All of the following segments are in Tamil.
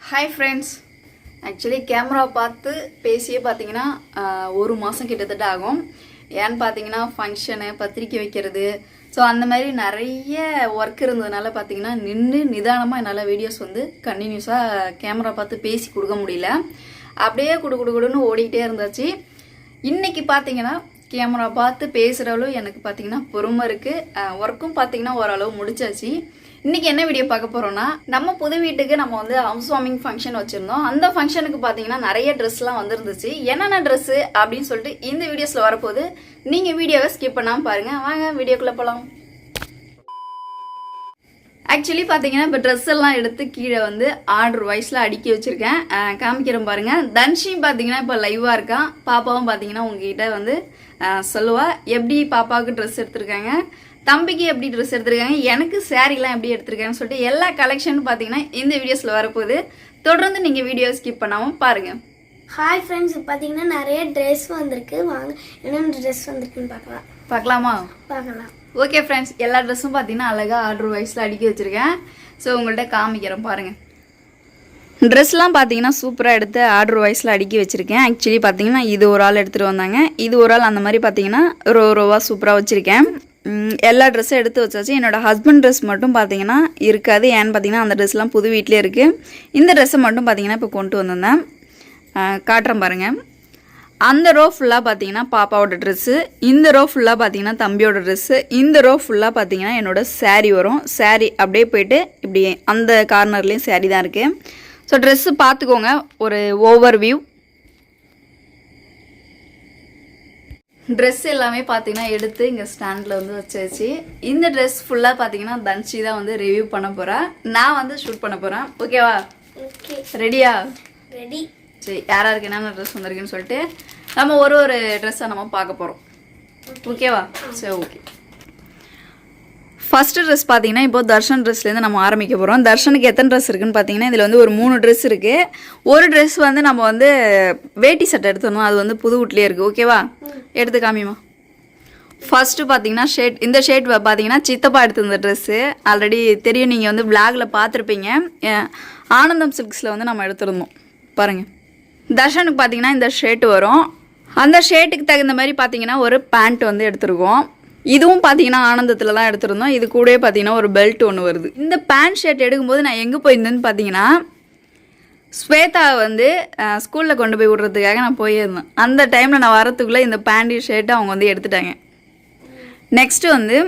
Hi friends. ஆக்சுவலி கேமரா பார்த்து பேசியே பார்த்தீங்கன்னா ஒரு மாதம் கிட்டத்தட்ட ஆகும். ஏன்னு பார்த்தீங்கன்னா ஃபங்க்ஷனு, பத்திரிக்கை வைக்கிறது, ஸோ அந்த மாதிரி நிறைய ஒர்க் இருந்ததுனால பார்த்தீங்கன்னா நிதானமாக என்னால் வீடியோஸ் வந்து கண்டினியூஸாக கேமரா பார்த்து பேசி கொடுக்க முடியல. அப்படியே குடுன்னு ஓடிக்கிட்டே இருந்தாச்சு. இன்றைக்கி பார்த்தீங்கன்னா கேமரா பார்த்து பேசுகிற அளவு எனக்கு பார்த்தீங்கன்னா பொறுமை இருக்குது. ஒர்க்கும் பார்த்தீங்கன்னா ஓரளவு முடிச்சாச்சு. இன்றைக்கி என்ன வீடியோ பார்க்க போகிறோன்னா, நம்ம புது வீட்டுக்கு நம்ம வந்து ஹவுஸ் வார்மிங் ஃபங்க்ஷன் வச்சுருந்தோம். அந்த ஃபங்க்ஷனுக்கு பார்த்தீங்கன்னா நிறைய ட்ரெஸ்லாம் வந்துருந்துச்சு. என்னென்ன ட்ரெஸ்ஸு அப்படின்னு சொல்லிட்டு இந்த வீடியோஸில் வரப்போது. நீங்கள் வீடியோவை ஸ்கிப் பண்ணாமல் பாருங்கள். வாங்க வீடியோக்குள்ளே போகலாம். ஆக்சுவலி பார்த்தீங்கன்னா இப்போ ட்ரெஸ் எல்லாம் எடுத்து கீழே வந்து ஆர்டர் வைஸில் அடுக்கி வச்சுருக்கேன். காமிக்கிறேன் பாருங்கள். தன்ஷியும் பார்த்தீங்கன்னா இப்போ லைவாக இருக்கான். பாப்பாவும் பார்த்தீங்கன்னா உங்ககிட்ட வந்து சொல்லுவா எப்படி பாப்பாவுக்கு ட்ரெஸ் எடுத்திருக்காங்க, தம்பிக்கு எப்படி ட்ரெஸ் எடுத்திருக்காங்க, எனக்கு சாரீலாம் எப்படி எடுத்திருக்காங்கன்னு சொல்லிட்டு எல்லா கலெக்ஷனும் பார்த்தீங்கன்னா இந்த வீடியோஸில் வரப்போகுது. தொடர்ந்து நீங்கள் வீடியோ ஸ்கிப் பண்ணாமல் பாருங்கள். ஹாய் ஃப்ரெண்ட்ஸ், பார்த்தீங்கன்னா நிறைய ட்ரெஸ் வந்திருக்கு. வாங்க என்னென்ன ட்ரெஸ் வந்திருக்குன்னு பார்க்கலாமா? பார்க்கலாம். ஓகே ஃப்ரெண்ட்ஸ், எல்லா ட்ரெஸ்ஸும் பார்த்தீங்கன்னா அழகாக ஆர்டர் வைஸில் அடுக்கி வச்சுருக்கேன். ஸோ உங்கள்கிட்ட காமிக்கிறேன் பாருங்கள். ட்ரெஸ்லாம் பார்த்தீங்கன்னா சூப்பராக எடுத்து ஆர்டர் வைஸில் அடுக்கி வச்சுருக்கேன். ஆக்சுவலி பார்த்தீங்கன்னா இது ஒரு ஆள் எடுத்துகிட்டு வந்தாங்க, இது ஒரு ஆள், அந்த மாதிரி பார்த்தீங்கன்னா ரோவாக சூப்பராக வச்சுருக்கேன். எல்லா ட்ரெஸ்ஸும் எடுத்து வச்சாச்சு. என்னோடய ஹஸ்பண்ட் ட்ரெஸ் மட்டும் பார்த்தீங்கன்னா இருக்காது. ஏன்னு பார்த்தீங்கன்னா அந்த ட்ரெஸ்லாம் புது வீட்டிலே இருக்குது. இந்த ட்ரெஸ்ஸை மட்டும் பார்த்தீங்கன்னா இப்போ கொண்டு வந்திருந்தேன், காட்டுறேன் பாருங்கள். அந்த ரோ ஃபுல்லாக பார்த்தீங்கன்னா பாப்பாவோட ட்ரெஸ்ஸு, இந்த ரோ ஃபுல்லாக பார்த்தீங்கன்னா தம்பியோட ட்ரெஸ்ஸு, இந்த ரோ ஃபுல்லாக பார்த்தீங்கன்னா என்னோடய சாரீ வரும். சாரீ அப்படியே போயிட்டு இப்படி அந்த கார்னர்லேயும் சாரீ தான் இருக்குது. ஸோ ட்ரெஸ்ஸு பார்த்துக்கோங்க, ஒரு ஓவர் வியூ. ட்ரெஸ் எல்லாமே பார்த்தீங்கன்னா எடுத்து இங்கே ஸ்டாண்டில் வந்து வச்சாச்சு. இந்த ட்ரெஸ் ஃபுல்லாக பார்த்தீங்கன்னா தன்ஷி தான் வந்து ரிவ்யூ பண்ண போகிறேன், நான் வந்து ஷூட் பண்ண போகிறேன். ஓகேவா? ரெடியா? ரெடி. சரி, யாராருக்கு என்னென்ன ட்ரெஸ் வந்திருக்குன்னு சொல்லிட்டு நம்ம ஒரு ட்ரெஸ்ஸை நம்ம பார்க்க போகிறோம். ஓகேவா? சரி, ஓகே. ஃபஸ்ட்டு ட்ரெஸ் பார்த்தீங்கன்னா இப்போ தர்ஷன் ட்ரெஸ்லேருந்து நம்ம ஆரம்பிக்க போகிறோம். தர்ஷனுக்கு எத்தனை ட்ரெஸ் இருக்குன்னு பார்த்தீங்கன்னா இதில் வந்து ஒரு 3 ட்ரெஸ் இருக்குது. ஒரு ட்ரெஸ் வந்து நம்ம வந்து வேட்டி சட்டை எடுத்துடணும், அது வந்து புது வீட்லேயே இருக்குது. ஓகேவா? எடுத்து காமிமா. ஃபஸ்ட்டு பார்த்தீங்கன்னா ஷேட், இந்த ஷேட் பார்த்தீங்கன்னா சித்தப்பா எடுத்திருந்த ட்ரெஸ்ஸு. ஆல்ரெடி தெரியும், நீங்கள் வந்து விளாகில் பார்த்துருப்பீங்க. ஆனந்தம் சில்க்ஸில் வந்து நம்ம எடுத்துருந்தோம் பாருங்கள். தர்ஷனுக்கு பார்த்தீங்கன்னா இந்த ஷேட்டு வரும். அந்த ஷேட்டுக்கு தகுந்த மாதிரி பார்த்தீங்கன்னா ஒரு பேண்ட் வந்து எடுத்துருக்கோம். இதுவும் பார்த்தீங்கன்னா ஆனந்தத்தில் தான் எடுத்திருந்தோம். இது கூட பார்த்தீங்கன்னா ஒரு பெல்ட் ஒன்று வருது. இந்த பேண்ட் ஷர்ட் எடுக்கும்போது நான் எங்கே போயிருந்தேன்னு பார்த்தீங்கன்னா ஸ்வேதா வந்து ஸ்கூலில் கொண்டு போய் விட்றதுக்காக நான் போயிருந்தேன். அந்த டைமில் நான் வரத்துக்குள்ளே இந்த பேண்ட் ஷர்ட்டை அவங்க வந்து எடுத்துட்டாங்க. நெக்ஸ்ட்டு வந்து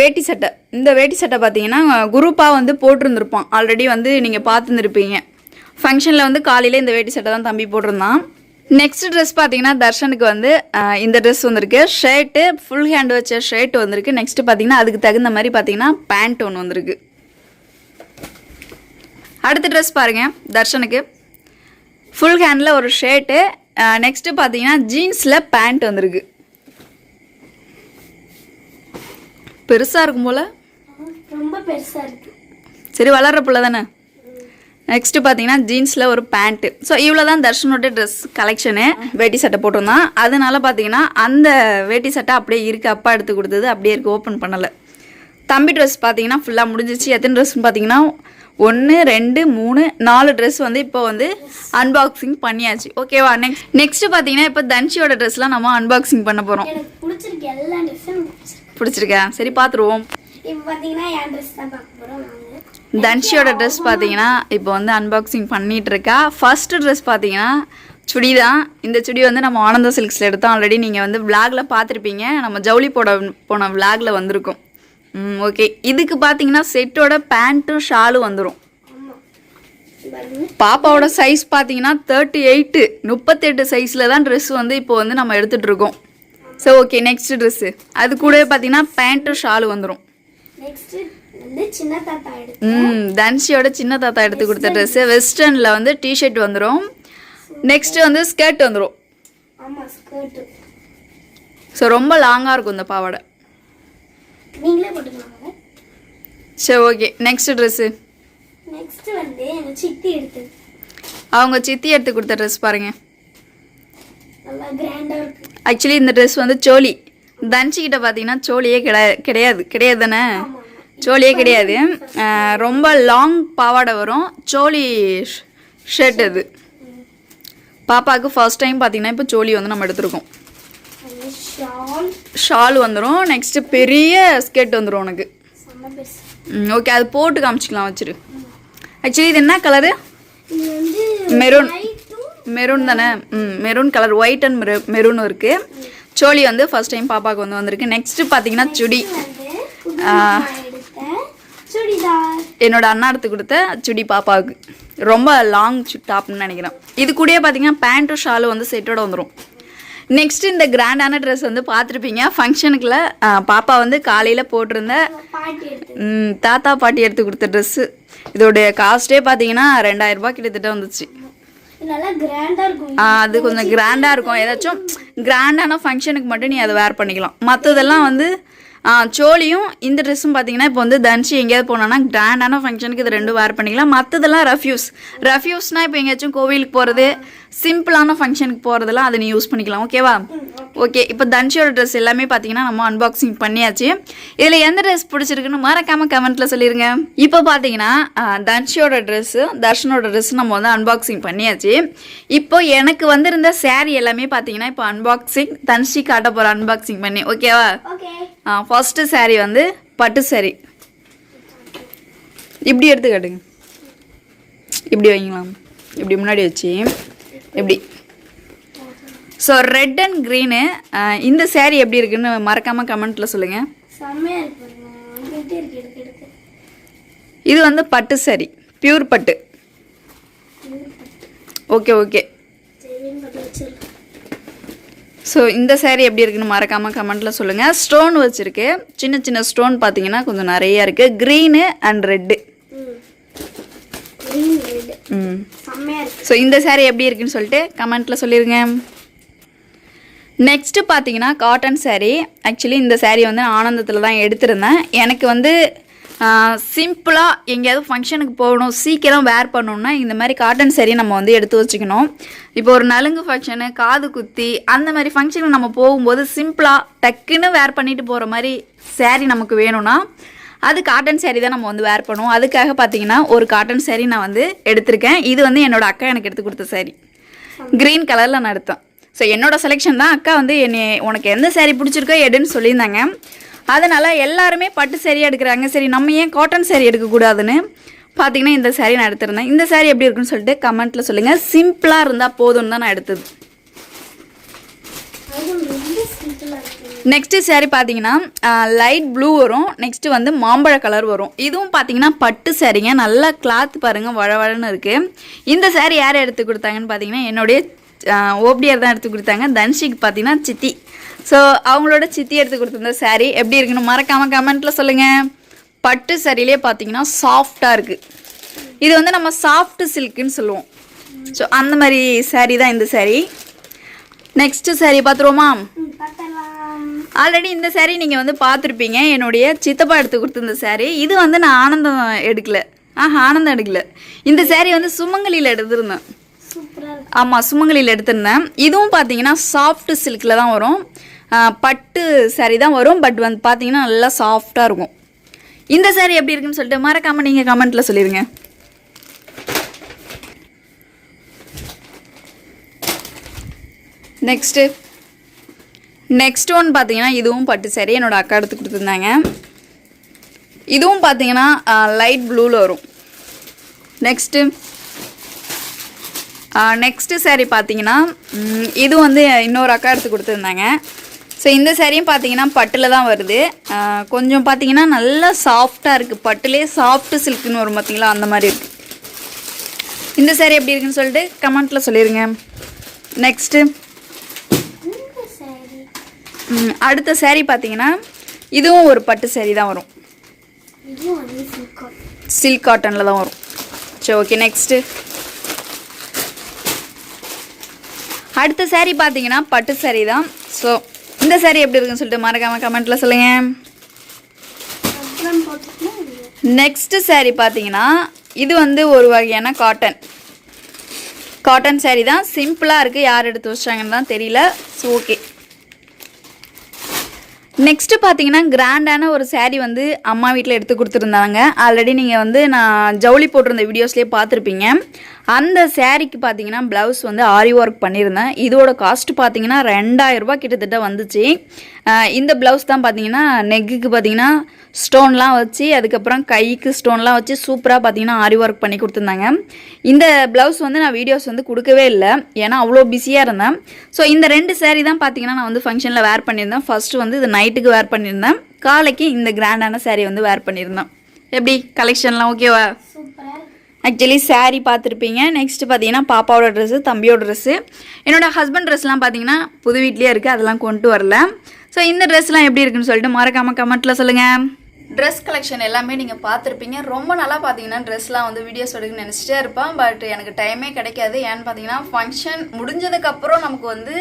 வேட்டி சட்டை. இந்த வேட்டி சட்டை பார்த்தீங்கன்னா குரூப்பாக வந்து போட்டிருந்துருப்பான். ஆல்ரெடி வந்து நீங்கள் பார்த்துருந்துருப்பீங்க. ஃபங்க்ஷனில் வந்து காலையில் இந்த வேட்டி சட்டை தான் தம்பி போட்டிருந்தான். நெக்ஸ்ட் ட்ரெஸ் பார்த்தீங்கன்னா தர்ஷனுக்கு வந்து இந்த ட்ரெஸ் வந்திருக்கு. ஷர்ட்டு ஃபுல் ஹேண்ட் வச்ச ஷர்ட் வந்திருக்கு. நெக்ஸ்ட்டு பார்த்தீங்கன்னா அதுக்கு தகுந்த மாதிரி பார்த்தீங்கன்னா பேண்ட் ஒன்று வந்திருக்கு. அடுத்த ட்ரெஸ் பாருங்கள், தர்ஷனுக்கு ஃபுல் ஹேண்டில் ஒரு ஷர்ட்டு. நெக்ஸ்ட்டு பார்த்தீங்கன்னா ஜீன்ஸில் பேண்ட் வந்திருக்கு. பெருசாக இருக்கும் போல், ரொம்ப பெருசாக இருக்குது. சரி, வளர்கிற பிள்ளை தானே. நெக்ஸ்ட்டு பார்த்தீங்கன்னா ஜீன்ஸில் ஒரு பேண்ட்டு. ஸோ இவ்வளோ தான் தர்ஷனோட ட்ரெஸ் கலெக்ஷனு. வேட்டி சட்டை போட்டிருந்தான், அதனால பார்த்தீங்கன்னா அந்த வேட்டி சட்டை அப்படியே இருக்குது. அப்பா எடுத்து கொடுத்தது அப்படியே இருக்குது, ஓப்பன் பண்ணலை. தம்பி ட்ரெஸ் பார்த்தீங்கன்னா ஃபுல்லாக முடிஞ்சிச்சு. எத்தனை ட்ரெஸ்ன்னு பார்த்தீங்கன்னா 1 2 3 4 ட்ரெஸ் வந்து இப்போ வந்து அன்பாக்சிங் பண்ணியாச்சு. ஓகேவா? நெக்ஸ்ட்டு பார்த்தீங்கன்னா இப்போ தன்ஷியோட ட்ரெஸ்லாம் நம்ம அன்பாக்சிங் பண்ண போகிறோம். பிடிச்சிருக்கா? சரி, பார்த்துருவோம். இப்போ பார்த்தீங்கன்னா என் ட்ரெஸ் தான் பார்க்க போகிறோம். தன்ஷியோட ட்ரெஸ் பார்த்தீங்கன்னா இப்போ வந்து அன்பாக்சிங் பண்ணிகிட்டு இருக்கா. ஃபஸ்ட்டு ட்ரெஸ் பார்த்தீங்கன்னா சுடி தான். இந்த சுடி வந்து நம்ம ஆனந்த சில்க்ஸில் எடுத்தோம். ஆல்ரெடி நீங்கள் வந்து விளாகில் பார்த்துருப்பீங்க, நம்ம ஜவுளி போன விளாகில் வந்திருக்கும். ஓகே. இதுக்கு பார்த்தீங்கன்னா செட்டோட பேண்ட்டும் ஷாலும் வந்துடும். பாப்பாவோட சைஸ் பார்த்தீங்கன்னா 38 சைஸில் தான் ட்ரெஸ் வந்து இப்போ வந்து நம்ம எடுத்துகிட்ருக்கோம். ஸோ ஓகே, நெக்ஸ்ட் ட்ரெஸ்ஸு அது கூட பார்த்தீங்கன்னா பேண்ட்டும் ஷாலும் வந்துடும். தன்ஷியோட சின்ன தாத்தா எடுத்து கொடுத்த ட்ரெஸ். வெஸ்டர்னில் வந்து டிஷர்ட் வந்துடும். நெக்ஸ்ட் வந்து ஸ்கர்ட் வந்துடும். ஸோ ரொம்ப லாங்காக இருக்கும் இந்த பாவாடை. சரி, ஓகே. நெக்ஸ்ட் ட்ரெஸ்ஸு அவங்க சித்தி எடுத்து கொடுத்த ட்ரெஸ் பாருங்க. ஆக்சுவலி இந்த ட்ரெஸ் வந்து சோலி. தன்ஷிக்கிட்ட பார்த்தீங்கன்னா சோலியே கிடையாது தானே. சோலியே கிடையாது, ரொம்ப லாங் பாவாடை வரும், சோலி ஷர்ட் இது. பாப்பாவுக்கு ஃபர்ஸ்ட் டைம் பார்த்தீங்கன்னா இப்போ சோலி வந்து நம்ம எடுத்துருக்கோம். ஷால் வந்துடும். நெக்ஸ்ட்டு பெரிய ஸ்கெட் வந்துடும் உனக்கு. ஓகே, அது போட்டு காமிச்சிக்கலாம், வச்சிரு. ஆக்சுவலி இது என்ன கலரு? மெரூன். மெரூன் தானே? Maroon colour, white and maroon இருக்குது. சோலி வந்து ஃபர்ஸ்ட் டைம் பாப்பாவுக்கு வந்து வந்திருக்கு. நெக்ஸ்ட்டு பார்த்தீங்கன்னா சுடி. என்னோட அண்ணா எடுத்து கொடுத்த சுடி பாப்பாவுக்கு. ரொம்ப லாங் டாப்னு நினைக்கிறேன். இது கூடயே பார்த்தீங்கன்னா பேண்ட்டும் ஷாலும் வந்து செட்டோட வந்துடும். நெக்ஸ்ட் இந்த கிராண்டான ட்ரெஸ் வந்து பார்த்துருப்பீங்க ஃபங்க்ஷனுக்குள்ள. பாப்பா வந்து காலையில் போட்டிருந்த தாத்தா பாட்டி எடுத்து கொடுத்த ட்ரெஸ்ஸு. இதோடைய காஸ்ட்டே பார்த்தீங்கன்னா 2000 ரூபாய் கிட்டத்தட்ட வந்துச்சு. அது கொஞ்சம் கிராண்டாக இருக்கும். ஏதாச்சும் கிராண்டான ஃபங்க்ஷனுக்கு மட்டும் நீ அதை வேர் பண்ணிக்கலாம். மற்றதெல்லாம் வந்து சோலியும் இந்த ட்ரெஸ்ஸும் பார்த்தீங்கன்னா இப்போ வந்து தன்ஷி எங்கேயாவது போனோன்னா கிராண்டான ஃபங்க்ஷனுக்கு இது ரெண்டும் வேர் பண்ணிக்கலாம். மற்றதெல்லாம் ரஃப்யூஸ்னால் இப்போ எங்கேயாச்சும் கோவிலுக்கு போகிறது, சிம்பிளான ஃபங்க்ஷனுக்கு போகிறதெல்லாம் அதை நீ யூஸ் பண்ணிக்கலாம். ஓகேவா? ஓகே, இப்போ தன்ஷியோட ட்ரெஸ் எல்லாமே பார்த்தீங்கன்னா நம்ம அன்பாக்சிங் பண்ணியாச்சு. இதில் எந்த ட்ரெஸ் பிடிச்சிருக்குன்னு மறக்காமல் கமெண்ட்டில் சொல்லிடுங்க. இப்போ பார்த்தீங்கன்னா தன்ஷியோட ட்ரெஸ்ஸு, தர்ஷனோட ட்ரெஸ்ஸு நம்ம வந்து அன்பாக்சிங் பண்ணியாச்சு. இப்போ எனக்கு வந்திருந்த சாரீ எல்லாமே பார்த்தீங்கன்னா இப்போ அன்பாக்சிங் தன்ஷி காட்ட போகிற அன்பாக்சிங் பண்ணி. ஓகேவா? ஃபர்ஸ்ட்டு சாரீ வந்து பட்டு சாரீ. இப்படி எடுத்து காட்டுங்க. இப்படி வைங்களாம், இப்படி முன்னாடி வச்சு இப்படி. So red and green. இந்த சாரீ எப்படி இருக்குன்னு மறக்காமல் கமெண்ட்டில் சொல்லுங்கள். இது வந்து பட்டு சாரீ, பியூர் பட்டு. Okay okay. ஸோ இந்த சாரீ எப்படி இருக்குன்னு மறக்காமல் கமெண்ட்டில் சொல்லுங்கள். ஸ்டோன் வச்சுருக்கு, சின்ன சின்ன ஸ்டோன் பார்த்தீங்கன்னா கொஞ்சம் நிறையா இருக்குது. Green and red. ஸோ இந்த சாரீ எப்படி இருக்குன்னு சொல்லிட்டு கமெண்ட்டில் சொல்லிடுங்க. நெக்ஸ்ட்டு பார்த்தீங்கன்னா காட்டன் சாரீ. ஆக்சுவலி இந்த சாரீ வந்து நான் ஆனந்தத்தில் தான் எடுத்திருந்தேன். எனக்கு வந்து சிம்பிளாக எங்கேயாவது ஃபங்க்ஷனுக்கு போகணும், சீக்கிரம் வேர் பண்ணணுன்னா இந்த மாதிரி காட்டன் சாரீ நம்ம வந்து எடுத்து வச்சுக்கணும். இப்போ ஒரு நலுங்கு ஃபங்க்ஷனு, காது குத்தி, அந்த மாதிரி ஃபங்க்ஷனுக்கு நம்ம போகும்போது சிம்பிளாக டக்குன்னு வேர் பண்ணிட்டு போகிற மாதிரி சாரீ நமக்கு வேணும்னா அது காட்டன் சாரீ தான் நம்ம வந்து வேர் பண்ணுவோம். அதுக்காக பார்த்தீங்கன்னா ஒரு காட்டன் சாரீ நான் வந்து எடுத்திருக்கேன். இது வந்து என்னோட அக்கா எனக்கு எடுத்து கொடுத்த சாரீ, க்ரீன் கலரில் நான் எடுத்தேன். ஸோ என்னோட செலெக்ஷன் தான். அக்கா வந்து என்னை உனக்கு எந்த சாரீ பிடிச்சிருக்கோ எடுன்னு சொல்லியிருந்தாங்க. அதனால் எல்லாருமே பட்டு சாரீ எடுக்கிறாங்க, சரி நம்ம ஏன் காட்டன் சாரீ எடுக்கக்கூடாதுன்னு பார்த்தீங்கன்னா இந்த சாரீ நான் எடுத்திருந்தேன். இந்த சாரீ எப்படி இருக்குன்னு சொல்லிட்டு கமெண்ட்டில் சொல்லுங்கள். சிம்பிளாக இருந்தால் போதும்னு தான் நான் எடுத்தது. நெக்ஸ்ட்டு சாரீ பார்த்தீங்கன்னா லைட் ப்ளூ வரும். நெக்ஸ்ட்டு வந்து மாம்பழ கலர் வரும். இதுவும் பார்த்தீங்கன்னா பட்டு சாரீங்க. நல்லா கிளாத் பாருங்கள், வழவழன்னு இருக்குது. இந்த சாரீ யார் எடுத்து கொடுத்தாங்கன்னு பார்த்தீங்கன்னா என்னுடைய ஓபிடிஆர் தான் எடுத்து கொடுத்தாங்க. தன்ஷிக்கு பார்த்தீங்கன்னா சித்தி. ஸோ அவங்களோட சித்தி எடுத்து கொடுத்துருந்த சாரீ எப்படி இருக்குன்னு மறக்காமல் கமெண்ட்டில் சொல்லுங்கள். பட்டு சாரிலே பார்த்தீங்கன்னா சாஃப்டாக இருக்குது. இது வந்து நம்ம சாஃப்ட் சில்க்குன்னு சொல்லுவோம். ஸோ அந்த மாதிரி சாரீ தான் இந்த சாரீ. நெக்ஸ்ட்டு சாரீ பார்த்துருவோமா? ஆல்ரெடி இந்த சாரீ நீங்கள் வந்து பார்த்துருப்பீங்க. என்னுடைய சித்தப்பா எடுத்து கொடுத்துருந்த சாரீ. இது வந்து நான் ஆனந்தம் எடுக்கலை. ஆனந்தம் எடுக்கலை. இந்த சாரீ வந்து சுமங்கலியில் எடுத்திருந்தேன். ஆமாம், சுமங்கலியில் எடுத்திருந்தேன். இதுவும் பார்த்தீங்கன்னா சாஃப்ட் சில்கில் தான் வரும். பட்டு சாரீ தான் வரும். பட் வந்து பார்த்தீங்கன்னா நல்லா சாஃப்டாக இருக்கும். இந்த சாரீ எப்படி இருக்குன்னு சொல்லிட்டு மறக்காமல் நீங்கள் கமெண்ட்டில் சொல்லிடுங்க. நெக்ஸ்ட் ஒன் பார்த்தீங்கன்னா இதுவும் பட்டு சாரீ. என்னோட அக்கா எடுத்து கொடுத்துருந்தாங்க. இதுவும் பார்த்தீங்கன்னா லைட் ப்ளூவில் வரும். நெக்ஸ்ட்டு சாரீ பார்த்தீங்கன்னா இது வந்து இன்னொரு அக்கா எடுத்து கொடுத்துருந்தாங்க. ஸோ இந்த சாரியும் பார்த்தீங்கன்னா பட்டில் தான் வருது. கொஞ்சம் பார்த்தீங்கன்னா நல்லா சாஃப்டாக இருக்குது. பட்டுலேயே சாஃப்ட் சில்க்குன்னு வரும் பார்த்தீங்களா, அந்த மாதிரி இருக்குது. இந்த சாரீ எப்படி இருக்குன்னு சொல்லிட்டு கமெண்ட்டில் சொல்லிடுங்க. நெக்ஸ்ட்டு அடுத்த சாரீ பார்த்தீங்கன்னா இதுவும் ஒரு பட்டு சாரீ தான் வரும். சில்க் காட்டனில் தான் வரும். சரி, ஓகே. நெக்ஸ்ட்டு அடுத்த சாரீ பார்த்தீங்கன்னா பட்டு சாரீ தான். ஸோ இந்த சாரீ எப்படி இருக்குன்னு சொல்லிட்டு மறக்காமல் கமெண்ட்டில் சொல்லுங்கள். நெக்ஸ்ட்டு சாரீ பார்த்தீங்கன்னா இது வந்து ஒரு வகையான காட்டன் சாரீ தான். சிம்பிளாக இருக்குது. யார் எடுத்து வச்சாங்கன்னு தான் தெரியல. So okay. நெக்ஸ்ட்டு பார்த்தீங்கன்னா கிராண்டான ஒரு saree வந்து அம்மா வீட்டில் எடுத்து கொடுத்துருந்தாங்க. ஆல்ரெடி நீங்கள் வந்து நான் ஜவுளி போட்டிருந்த வீடியோஸ்லேயே பார்த்துருப்பீங்க. அந்த சாரீக்கு பார்த்தீங்கன்னா ப்ளவுஸ் வந்து ஆரி ஒர்க் பண்ணியிருந்தேன். இதோட காஸ்ட்டு பார்த்தீங்கன்னா 2000 ரூபாய் கிட்டத்தட்ட வந்துச்சு. இந்த ப்ளவுஸ் தான் பார்த்தீங்கன்னா நெக்குக்கு பார்த்தீங்கன்னா ஸ்டோன்லாம் வச்சு, அதுக்கப்புறம் கைக்கு ஸ்டோன்லாம் வச்சு சூப்பராக பார்த்தீங்கன்னா ஆரி ஒர்க் பண்ணி கொடுத்துருந்தாங்க. இந்த ப்ளவுஸ் வந்து நான் வீடியோஸ் வந்து கொடுக்கவே இல்லை, ஏன்னா அவ்வளோ பிஸியாக இருந்தேன். ஸோ இந்த 2 saree தான் பார்த்தீங்கன்னா நான் வந்து ஃபங்க்ஷனில் வேர் பண்ணியிருந்தேன். ஃபஸ்ட்டு வந்து இது நைட்டுக்கு வேர் பண்ணியிருந்தேன், காலைக்கு இந்த கிராண்டான saree வந்து வேர் பண்ணியிருந்தேன். எப்படி கலெக்ஷன்லாம் ஓகேவா? சூப்பரா ஆக்சுவலி saree பார்த்துருப்பீங்க. நெக்ஸ்ட்டு பார்த்தீங்கன்னா பாப்பாவோட ட்ரெஸ்ஸு, தம்பியோட ட்ரெஸ்ஸு, என்னோடய ஹஸ்பண்ட் ட்ரெஸ்லாம் பார்த்தீங்கன்னா புது வீட்லேயே இருக்குது, அதெல்லாம் கொண்டு வரல. ஸோ இந்த ட்ரெஸ்லாம் எப்படி இருக்குன்னு சொல்லிட்டு மறக்காமல் கமெண்ட்டில் சொல்லுங்கள். ட்ரெஸ் கலெக்ஷன் எல்லாமே நீங்கள் பார்த்துருப்பீங்க. ரொம்ப நல்லா பார்த்தீங்கன்னா ட்ரெஸ்லாம் வந்து வீடியோஸ் எடுக்கணும்னு நினச்சிட்டே இருப்பேன், பட் எனக்கு டைமே கிடைக்காது. ஏன்னு பார்த்தீங்கன்னா ஃபங்க்ஷன் முடிஞ்சதுக்கப்புறம் நமக்கு வந்து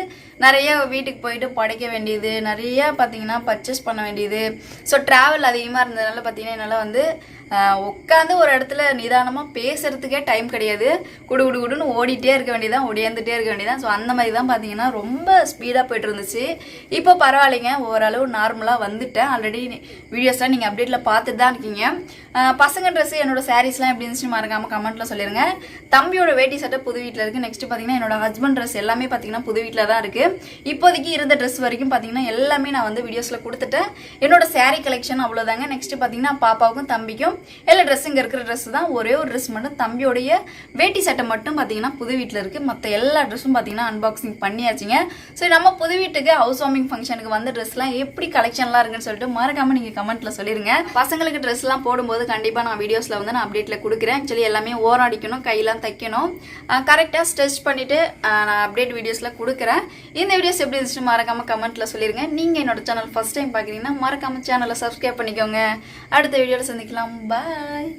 நிறைய வீட்டுக்கு போயிட்டு படைக்க வேண்டியது, நிறைய பார்த்தீங்கன்னா பர்ச்சேஸ் பண்ண வேண்டியது. ஸோ ட்ராவல் அதிகமாக இருந்ததுனால பார்த்தீங்கன்னா என்னால் வந்து உட்காந்து ஒரு இடத்துல நிதானமாக பேசுகிறதுக்கே டைம் கிடையாது. குடுன்னு ஓடிட்டே இருக்க வேண்டியதான், ஒடியாந்துட்டே இருக்க வேண்டியதான். ஸோ அந்த மாதிரி தான் பார்த்தீங்கன்னா ரொம்ப ஸ்பீடாக போய்ட்டு இருந்துச்சு. இப்போ பரவாயில்லைங்க, ஓரளவு நார்மலாக வந்துட்டேன். ஆல்ரெடி வீடியோஸ்லாம் நீங்கள் அப்டேட்டில் பார்த்துட்டு தான் இருக்கீங்க. பசங்க ட்ரெஸ்ஸு, என்னோட சாரீஸ்லாம் எப்படி இருந்துச்சு மறக்காமல் கமெண்ட்டில் சொல்லிடுங்க. தம்பியோட வேட்டி சட்டை புது வீட்டில் இருக்குது. நெக்ஸ்ட்டு பார்த்தீங்கன்னா என்னோட ஹஸ்பண்ட் ட்ரெஸ் எல்லாமே பார்த்தீங்கன்னா புது வீட்டில் தான் இருக்குது. இப்போதைக்கு இருந்த ட்ரெஸ் வரைக்கும் பார்த்தீங்கன்னா எல்லாமே நான் வந்து வீடியோஸில் கொடுத்துட்டேன். என்னோட saree கலெக்ஷன் அவ்வளோதாங்க. நெக்ஸ்ட்டு பார்த்தீங்கன்னா பாப்பாவுக்கும் தம்பிக்கும் எல்லா ட்ரெஸ் இங்கே இருக்கிற ட்ரெஸ் தான். ஒரே ஒரு ட்ரெஸ் மட்டும், தம்பியோடைய வேட்டி சட்டை மட்டும் பார்த்தீங்கன்னா புது வீட்டில் இருக்குது. மற்ற எல்லா ட்ரெஸ்ஸும் பார்த்தீங்கன்னா அன்பாக்சிங் பண்ணியாச்சுங்க. ஸோ நம்ம புது வீட்டுக்கு ஹவுஸ் வார்மிங் ஃபங்க்ஷனுக்கு வந்த ட்ரெஸ்லாம் எப்படி கலெக்ஷன்லாம் இருக்குன்னு சொல்லிட்டு மறக்காமல் நீங்கள் கமெண்ட்டில் சொல்லிடுங்க. பசங்களுக்கு ட்ரெஸ்லாம் போடும்போது கண்டிப்பாக நான் வீடியோஸில் வந்து நான் அப்டேட்டில் கொடுக்குறேன். ஆக்சுவலி எல்லாமே ஓரம் அடிக்கணும், கையெல்லாம் தைக்கணும், கரெக்டாக ஸ்டிச் பண்ணிவிட்டு நான் அப்டேட் வீடியோஸில் கொடுக்குறேன். இந்த வீடியோஸ் எப்படி இருந்துச்சு மறக்காமல் கமெண்ட்டில் சொல்லிடுங்க. நீங்கள் என்னோட சேனல் ஃபஸ்ட் டைம் பார்க்குறீங்கன்னா மறக்காமல் சேனலை சப்ஸ்கிரைப் பண்ணிக்கோங்க. அடுத்த வீடியோவில் சந்திக்கலாம். பாய்.